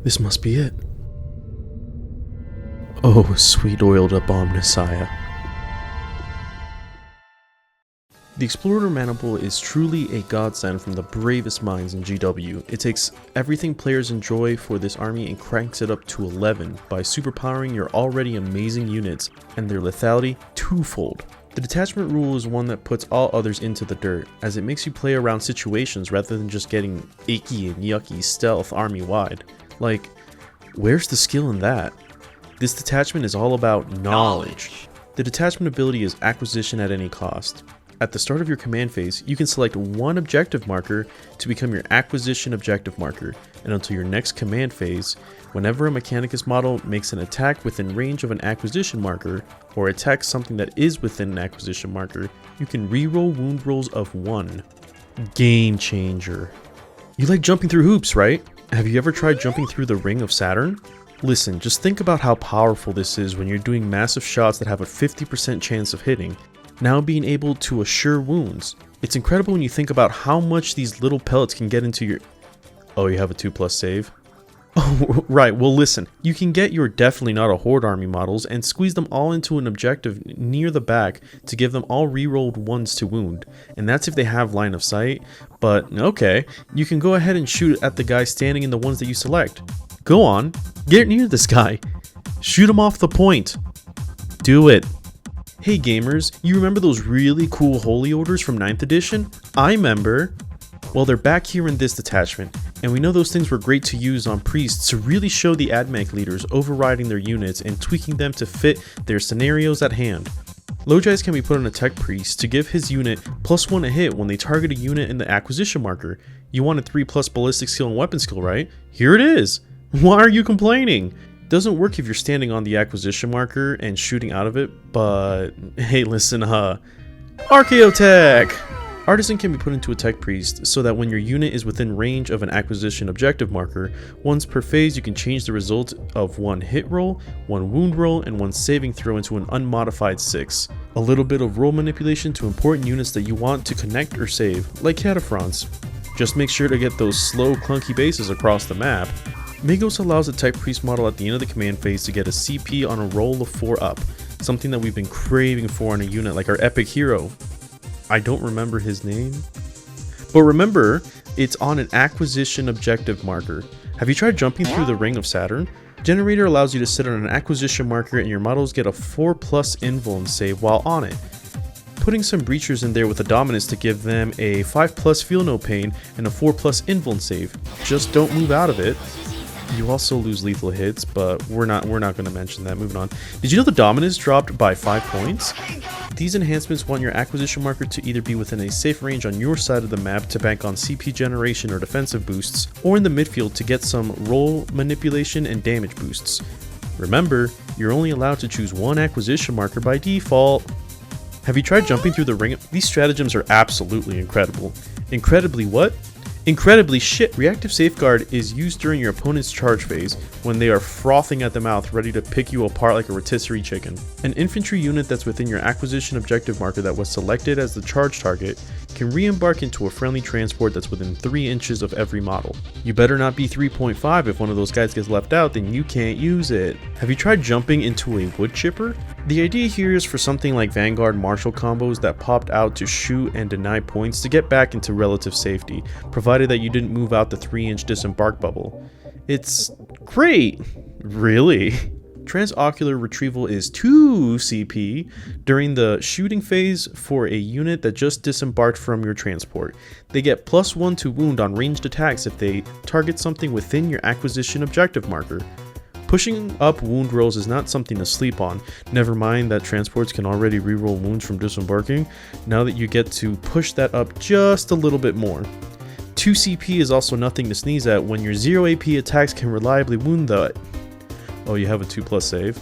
This must be it. Oh, sweet oiled up Omnissiah. The Explorator Maniple is truly a godsend from the bravest minds in GW. It takes everything players enjoy for this army and cranks it up to 11 by superpowering your already amazing units and their lethality twofold. The detachment rule is one that puts all others into the dirt, as it makes you play around situations rather than just getting achy and yucky stealth army-wide. Like, where's the skill in that? This detachment is all about knowledge. The detachment ability is acquisition at any cost. At the start of your command phase, you can select one objective marker to become your acquisition objective marker, and until your next command phase, whenever a Mechanicus model makes an attack within range of an acquisition marker, or attacks something that is within an acquisition marker, you can reroll wound rolls of 1. Game changer. You like jumping through hoops, right? Have you ever tried jumping through the ring of Saturn? Listen, just think about how powerful this is when you're doing massive shots that have a 50% chance of hitting. Now being able to assure wounds. It's incredible when you think about how much these little pellets can get into your... Oh, you have a 2+ save? Oh, right, well listen, you can get your definitely not a horde army models and squeeze them all into an objective near the back to give them all rerolled 1s to wound, and that's if they have line of sight, but okay, you can go ahead and shoot at the guy standing in the ones that you select. Go on, get near this guy, shoot him off the point, do it. Hey gamers, you remember those really cool holy orders from 9th edition? I remember. Well, they're back here in this detachment, and we know those things were great to use on priests to really show the ADMECH leaders overriding their units and tweaking them to fit their scenarios at hand. Lowkey can be put on a tech priest to give his unit +1 a hit when they target a unit in the acquisition marker. You wanted 3+ ballistic skill and weapon skill, right? Here it is! Why are you complaining? Doesn't work if you're standing on the acquisition marker and shooting out of it, but hey listen, archeotech! Artisan can be put into a tech priest so that when your unit is within range of an acquisition objective marker, once per phase you can change the result of 1 hit roll, 1 wound roll, and 1 saving throw into an unmodified 6. A little bit of roll manipulation to important units that you want to connect or save, like Cataphrons. Just make sure to get those slow clunky bases across the map. Migos allows a tech priest model at the end of the command phase to get a CP on a roll of 4 up, something that we've been craving for on a unit like our epic hero. I don't remember his name. But remember, it's on an acquisition objective marker. Have you tried jumping through the ring of Saturn? Generator allows you to sit on an acquisition marker and your models get a 4+ invuln save while on it. Putting some breachers in there with a dominance to give them a 5+ feel no pain and a 4+ invuln save. Just don't move out of it. You also lose lethal hits, but we're not going to mention that. Moving on. Did you know the dominance dropped by 5 points? These enhancements want your acquisition marker to either be within a safe range on your side of the map to bank on CP generation or defensive boosts, or in the midfield to get some roll manipulation and damage boosts. Remember, you're only allowed to choose 1 acquisition marker by default. Have you tried jumping through the ring? These stratagems are absolutely incredible. Incredibly what? Incredibly shit. Reactive Safeguard is used during your opponent's charge phase when they are frothing at the mouth ready to pick you apart like a rotisserie chicken. An infantry unit that's within your acquisition objective marker that was selected as the charge target can re-embark into a friendly transport that's within 3 inches of every model. You better not be 3.5. If one of those guys gets left out, then you can't use it. Have you tried jumping into a wood chipper? The idea here is for something like Vanguard Marshall combos that popped out to shoot and deny points to get back into relative safety, provided that you didn't move out the 3-inch disembark bubble. It's great! Really? Transocular retrieval is 2 CP during the shooting phase for a unit that just disembarked from your transport. They get +1 to wound on ranged attacks if they target something within your acquisition objective marker. Pushing up wound rolls is not something to sleep on, never mind that transports can already reroll wounds from disembarking, now that you get to push that up just a little bit more. 2 CP is also nothing to sneeze at when your 0 AP attacks can reliably wound the... Oh, you have a 2+ save?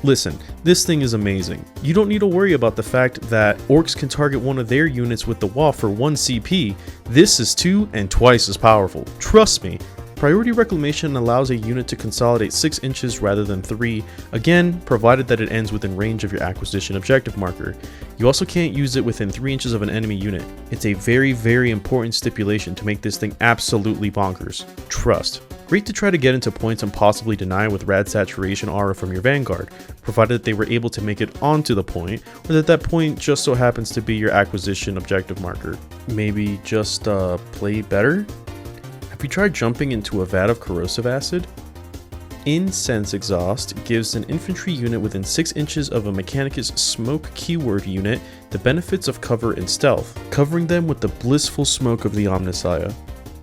Listen, this thing is amazing. You don't need to worry about the fact that orcs can target one of their units with the wall for 1 CP. This is 2 and twice as powerful. Trust me. Priority Reclamation allows a unit to consolidate 6 inches rather than 3, again, provided that it ends within range of your acquisition objective marker. You also can't use it within 3 inches of an enemy unit. It's a very, very important stipulation to make this thing absolutely bonkers. Trust. Great to try to get into points and possibly deny with rad saturation aura from your vanguard, provided that they were able to make it onto the point, or that that point just so happens to be your acquisition objective marker. Maybe just play better? Have you tried jumping into a vat of corrosive acid? Incense Exhaust gives an infantry unit within 6 inches of a Mechanicus smoke keyword unit the benefits of cover and stealth, covering them with the blissful smoke of the Omnissiah.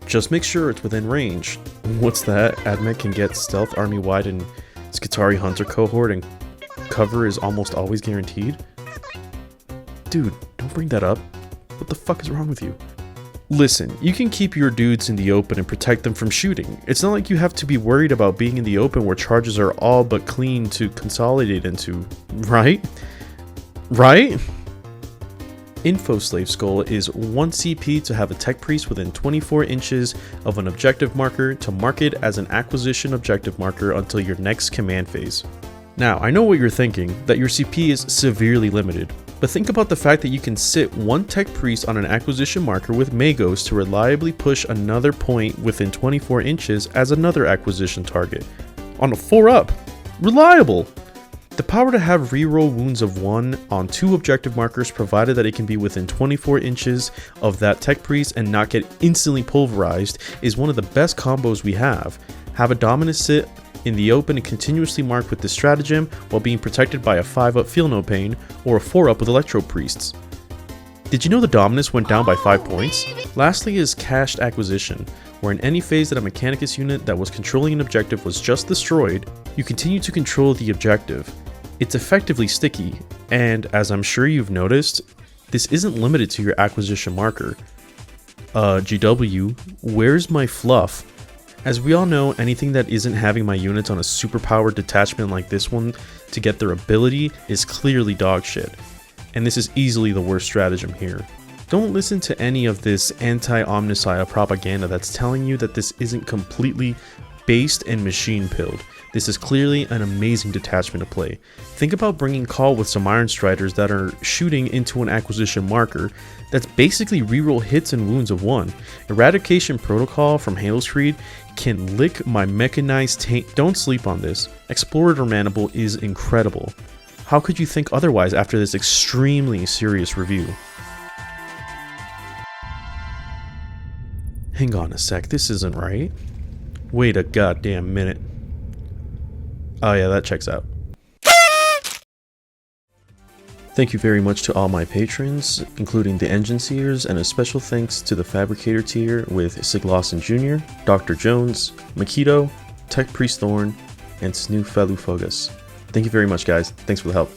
Just make sure it's within range. What's that? ADMECH can get stealth army-wide in Skitarii Hunter cohort and cover is almost always guaranteed? Dude, don't bring that up. What the fuck is wrong with you? Listen, you can keep your dudes in the open and protect them from shooting. It's not like you have to be worried about being in the open where charges are all but clean to consolidate into, right? Right? Info Slave Skull is 1 CP to have a tech priest within 24 inches of an objective marker to mark it as an acquisition objective marker until your next command phase. Now, I know what you're thinking, that your CP is severely limited, but think about the fact that you can sit 1 tech priest on an acquisition marker with Magos to reliably push another point within 24 inches as another acquisition target. On a 4-up! Reliable! The power to have reroll wounds of 1 on 2 objective markers provided that it can be within 24 inches of that tech priest and not get instantly pulverized is one of the best combos we have. Have a Dominus sit in the open and continuously mark with this stratagem while being protected by a 5-up Feel No Pain or a 4-up with Electro Priests. Did you know the Dominus went down by 5 points? Lastly is Cached Acquisition, where in any phase that a Mechanicus unit that was controlling an objective was just destroyed, you continue to control the objective. It's effectively sticky, and as I'm sure you've noticed, this isn't limited to your acquisition marker. GW, where's my fluff? As we all know, anything that isn't having my units on a superpowered detachment like this one to get their ability is clearly dog shit, and this is easily the worst stratagem here. Don't listen to any of this anti-Omnissiah propaganda that's telling you that this isn't completely based and machine pilled. This is clearly an amazing detachment to play. Think about bringing Call with some Iron Striders that are shooting into an acquisition marker that's basically reroll hits and wounds of 1. Eradication Protocol from Halo's Creed can lick my mechanized taint. Don't sleep on this. Explorator Maniples is incredible. How could you think otherwise after this extremely serious review? Hang on a sec, this isn't right. Wait a goddamn minute. Oh yeah, that checks out. Thank you very much to all my patrons, including the Engine Seers, and a special thanks to the Fabricator tier with Sig Lawson Jr., Dr. Jones, Makito, Tech Priest Thorn, and Snoo Felu Fogus. Thank you very much, guys. Thanks for the help.